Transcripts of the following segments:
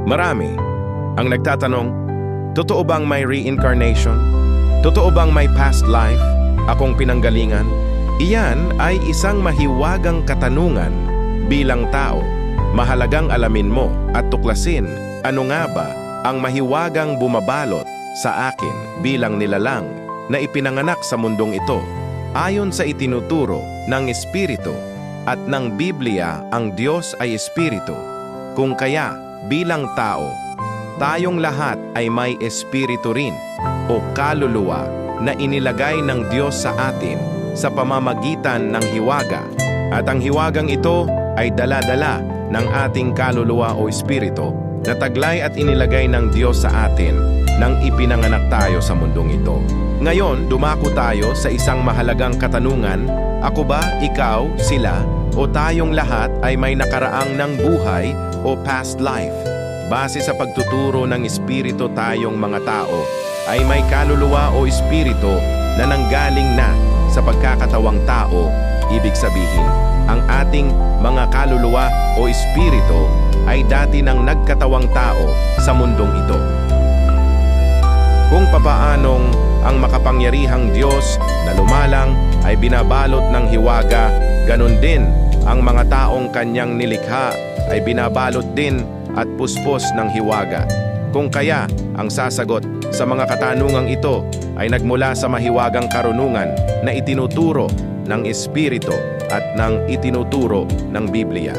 Marami ang nagtatanong, totoo bang may reincarnation? Totoo bang may past life akong pinanggalingan? Iyan ay isang mahiwagang katanungan bilang tao. Mahalagang alamin mo at tuklasin ano nga ba ang mahiwagang bumabalot sa akin bilang nilalang na ipinanganak sa mundong ito. Ayon sa itinuturo ng Espiritu at ng Biblia, ang Diyos ay Espiritu. Kung kaya, bilang tao, tayong lahat ay may espiritu rin o kaluluwa na inilagay ng Diyos sa atin sa pamamagitan ng hiwaga. At ang hiwagang ito ay dala-dala ng ating kaluluwa o espiritu na taglay at inilagay ng Diyos sa atin nang ipinanganak tayo sa mundong ito. Ngayon, dumako tayo sa isang mahalagang katanungan, ako ba, ikaw, sila, o tayong lahat ay may nakaraang ng buhay o past life? Base sa pagtuturo ng Espiritu, tayong mga tao ay may kaluluwa o espiritu na nanggaling na sa pagkakatawang tao. Ibig sabihin, ang ating mga kaluluwa o espiritu ay dati nang nagkatawang tao sa mundong ito. Kung papaanong ang makapangyarihang Diyos na lumalang ay binabalot ng hiwaga, ganun din ang mga taong kanyang nilikha ay binabalot din at puspos ng hiwaga. Kung kaya, ang sasagot sa mga katanungang ito ay nagmula sa mahiwagang karunungan na itinuturo ng Espiritu at ng itinuturo ng Biblia.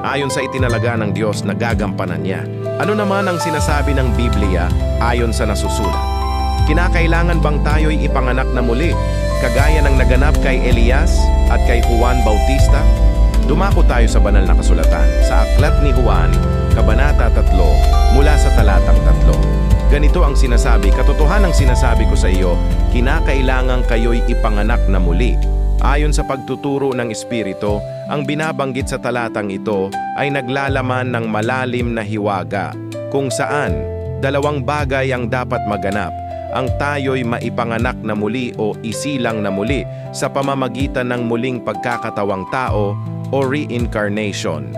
Ayon sa itinalaga ng Diyos na gagampanan niya. Ano naman ang sinasabi ng Biblia ayon sa nasusulat? Kinakailangan bang tayo'y ipanganak na muli, kagaya ng naganap kay Elias at kay Juan Bautista? Dumako tayo sa banal na kasulatan sa Aklat ni Juan, Kabanata 3, mula sa talatang 3. Ganito ang sinasabi, katotohanang sinasabi ko sa iyo, kinakailangan kayo'y ipanganak na muli. Ayon sa pagtuturo ng Espiritu, ang binabanggit sa talatang ito ay naglalaman ng malalim na hiwaga, kung saan dalawang bagay ang dapat maganap. Ang tayo'y maipanganak na muli o isilang na muli sa pamamagitan ng muling pagkakatawang tao o reincarnation.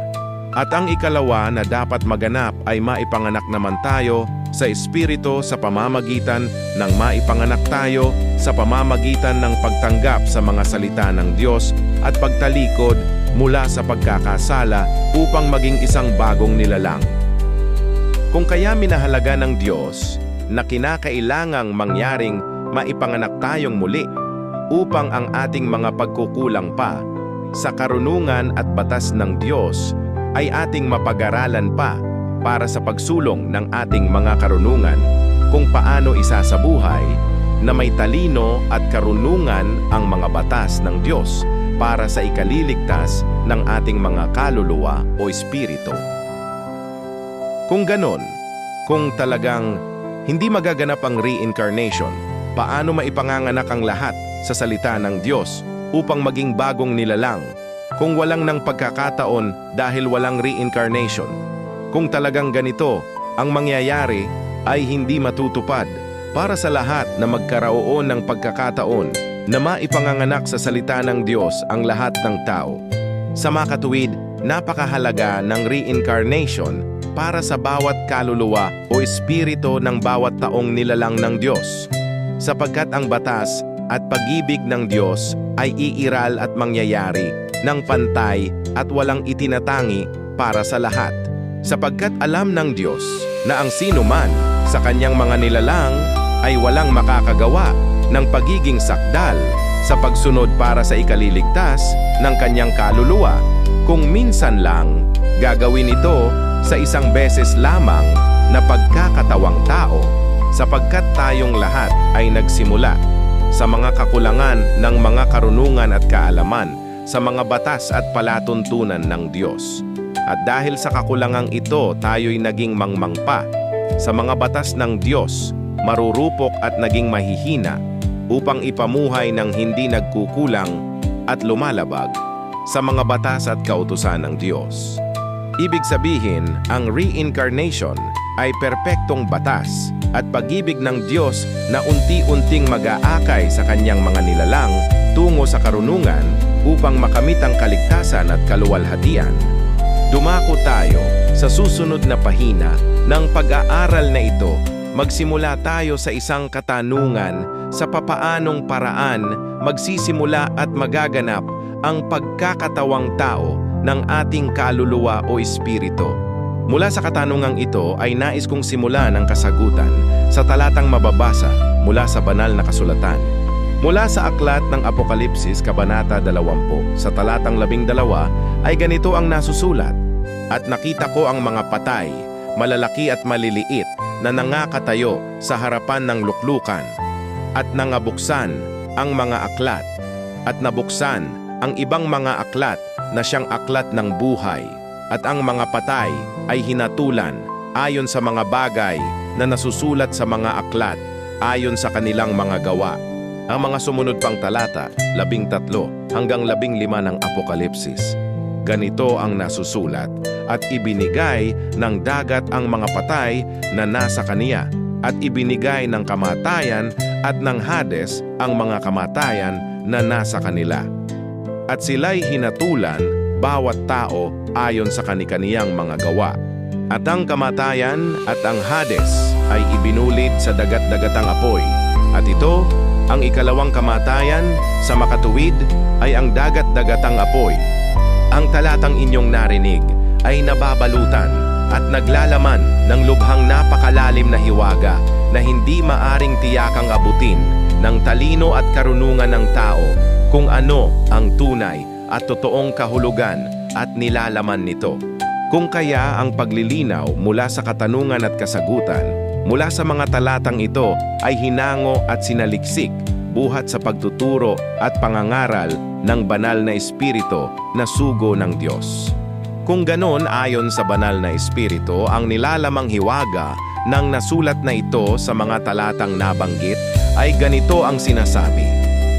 At ang ikalawa na dapat maganap ay maipanganak naman tayo sa Espiritu sa pamamagitan ng maipanganak tayo sa pamamagitan ng pagtanggap sa mga salita ng Diyos at pagtalikod mula sa pagkakasala upang maging isang bagong nilalang. Kung kaya minahalaga ng Diyos na kinakailangang mangyaring maipanganak tayong muli upang ang ating mga pagkukulang pa sa karunungan at batas ng Diyos ay ating mapag-aralan pa para sa pagsulong ng ating mga karunungan kung paano isasabuhay na may talino at karunungan ang mga batas ng Diyos para sa ikaliligtas ng ating mga kaluluwa o espiritu. Kung ganon, kung talagang hindi magaganap ang reincarnation, paano maipanganganak ang lahat sa salita ng Diyos upang maging bagong nilalang kung walang ng pagkakataon dahil walang reincarnation? Kung talagang ganito, ang mangyayari ay hindi matutupad para sa lahat na magkaroon ng pagkakataon na maipanganganak sa salita ng Diyos ang lahat ng tao. Sa makatuwid, napakahalaga ng reincarnation para sa bawat kaluluwa o espiritu ng bawat taong nilalang ng Diyos. Sapagkat ang batas at pag-ibig ng Diyos ay iiral at mangyayari ng pantay at walang itinatangi para sa lahat. Sapagkat alam ng Diyos na ang sino man sa kanyang mga nilalang ay walang makakagawa ng pagiging sakdal sa pagsunod para sa ikaliligtas ng kanyang kaluluwa. Kung minsan lang, gagawin ito sa isang beses lamang na pagkakatawang tao, sapagkat tayong lahat ay nagsimula sa mga kakulangan ng mga karunungan at kaalaman sa mga batas at palatuntunan ng Diyos. At dahil sa kakulangang ito, tayo'y naging mangmangpa sa mga batas ng Diyos, marurupok at naging mahihina upang ipamuhay ng hindi nagkukulang at lumalabag sa mga batas at kautusan ng Diyos. Ibig sabihin, ang reincarnation ay perpektong batas at pag-ibig ng Diyos na unti-unting mag-aakay sa kanyang mga nilalang tungo sa karunungan upang makamit ang kaligtasan at kaluwalhatian. Dumako tayo Sa susunod na pahina ng pag-aaral na ito, magsimula tayo sa isang katanungan sa papaanong paraan magsisimula at magaganap ang pagkakatawang tao ng ating kaluluwa o espiritu. Mula sa katanungang ito ay nais kong simulan ang kasagutan sa talatang mababasa mula sa banal na kasulatan. Mula sa aklat ng Apokalipsis, Kabanata 20, sa talatang 12 ay ganito ang nasusulat, "At nakita ko ang mga patay, malalaki at maliliit, na nangakatayo sa harapan ng luklukan, at nangabuksan ang mga aklat, at nabuksan ang ibang mga aklat na siyang aklat ng buhay, at ang mga patay ay hinatulan ayon sa mga bagay na nasusulat sa mga aklat ayon sa kanilang mga gawa." Ang mga sumunod pang talata, 13 hanggang 15 ng Apokalipsis. Ganito ang nasusulat, "At ibinigay ng dagat ang mga patay na nasa kaniya, at ibinigay ng kamatayan at ng Hades ang mga kamatayan na nasa kanila. At sila'y hinatulan bawat tao ayon sa kani-kaniyang mga gawa. At ang kamatayan at ang Hades ay ibinulid sa dagat-dagatang apoy. At ito, ang ikalawang kamatayan sa makatuwid ay ang dagat-dagatang apoy. Ang talatang inyong narinig ay nababalutan at naglalaman ng lubhang napakalalim na hiwaga na hindi maaring tiyakang abutin ng talino at karunungan ng tao kung ano ang tunay at totoong kahulugan at nilalaman nito. Kung kaya ang paglilinaw mula sa katanungan at kasagutan mula sa mga talatang ito ay hinango at sinaliksik buhat sa pagtuturo at pangangaral ng banal na espiritu na sugo ng Diyos. Kung ganon, ayon sa banal na espiritu, ang nilalamang hiwaga ng nasulat na ito sa mga talatang nabanggit ay ganito ang sinasabi,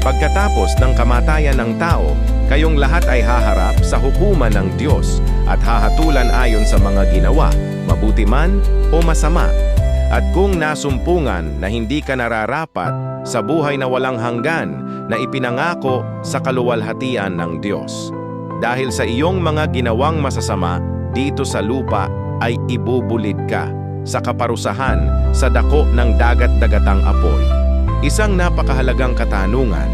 "Pagkatapos ng kamatayan ng tao, kayong lahat ay haharap sa hukuman ng Diyos at hahatulan ayon sa mga ginawa, mabuti man o masama. At kung nasumpungan na hindi ka nararapat sa buhay na walang hanggan na ipinangako sa kaluwalhatian ng Diyos. Dahil sa iyong mga ginawang masasama dito sa lupa ay ibubulid ka sa kaparusahan sa dako ng dagat-dagatang apoy." Isang napakahalagang katanungan,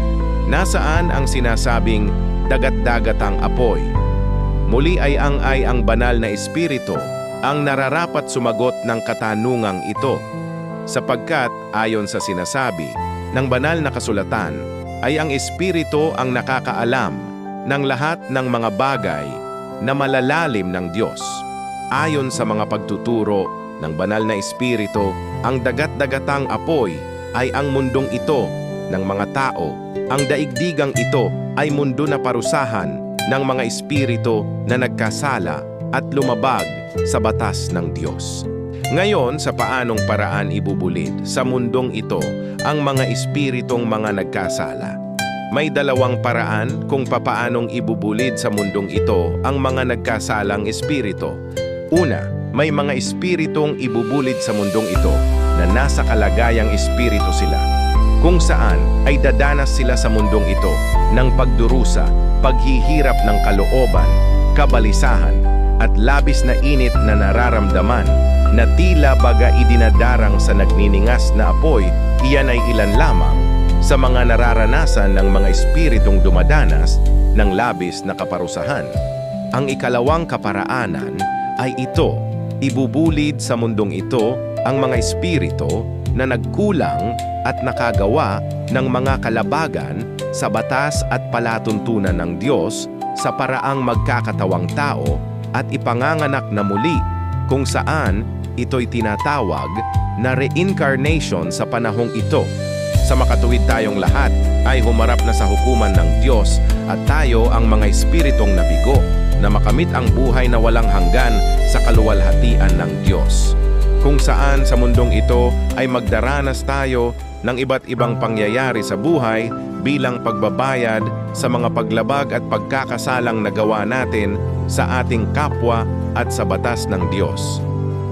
nasaan ang sinasabing dagat-dagatang apoy? Muli ay ang banal na espiritu ang nararapat sumagot ng katanungang ito, sapagkat ayon sa sinasabi ng banal na kasulatan ay ang espiritu ang nakakaalam ng lahat ng mga bagay na malalalim ng Diyos. Ayon sa mga pagtuturo ng banal na espiritu, ang dagat-dagatang apoy ay ang mundong ito ng mga tao. Ang daigdigang ito ay mundo na parusahan ng mga espiritu na nagkasala at lumabag sa batas ng Diyos. Ngayon, sa paanong paraan ibubulid sa mundong ito ang mga espiritong mga nagkasala? May dalawang paraan kung papaanong ibubulid sa mundong ito ang mga nagkasalang espiritu. Una, may mga espiritong ibubulid sa mundong ito na nasa kalagayang espiritu sila, kung saan ay dadanas sila sa mundong ito ng pagdurusa, paghihirap ng kalooban, kabalisahan, at labis na init na nararamdaman na tila baga idinadarang sa nagniningas na apoy. Iyan ay ilan lamang sa mga nararanasan ng mga espiritong dumadanas ng labis na kaparusahan. Ang ikalawang kaparaanan ay ito, ibubulid sa mundong ito ang mga espiritu na nagkulang at nakagawa ng mga kalabagan sa batas at palatuntunan ng Diyos sa paraang magkakatawang tao at ipanganganak na muli, kung saan ito'y tinatawag na reincarnation sa panahong ito. Sa makatuwid tayong lahat ay humarap na sa hukuman ng Diyos at tayo ang mga espiritong nabigo na makamit ang buhay na walang hanggan sa kaluwalhatian ng Diyos. Kung saan sa mundong ito ay magdaranas tayo ng iba't ibang pangyayari sa buhay bilang pagbabayad sa mga paglabag at pagkakasalang nagawa natin sa ating kapwa at sa batas ng Diyos.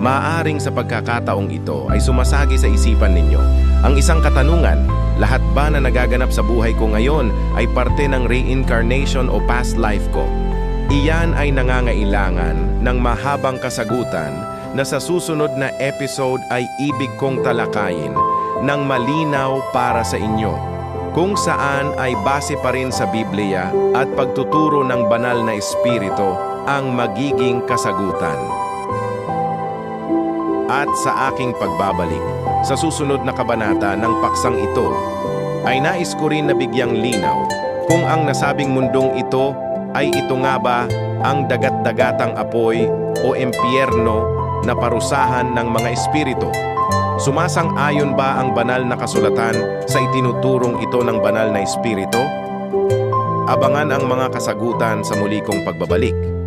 Maaring sa pagkakataong ito ay sumasagi sa isipan ninyo ang isang katanungan, lahat ba na nagaganap sa buhay ko ngayon ay parte ng reincarnation o past life ko? Iyan ay nangangailangan ng mahabang kasagutan na sa susunod na episode ay ibig kong talakayin ng malinaw para sa inyo, kung saan ay base pa rin sa Biblia at pagtuturo ng banal na espiritu ang magiging kasagutan. At sa aking pagbabalik sa susunod na kabanata ng paksang ito, ay nais ko rin na bigyang linaw kung ang nasabing mundong ito ay ito nga ba ang dagat-dagatang apoy o impyerno na parusahan ng mga espiritu. Sumasang-ayon ba ang banal na kasulatan sa itinuturong ito ng banal na espiritu? Abangan ang mga kasagutan sa muli kong pagbabalik.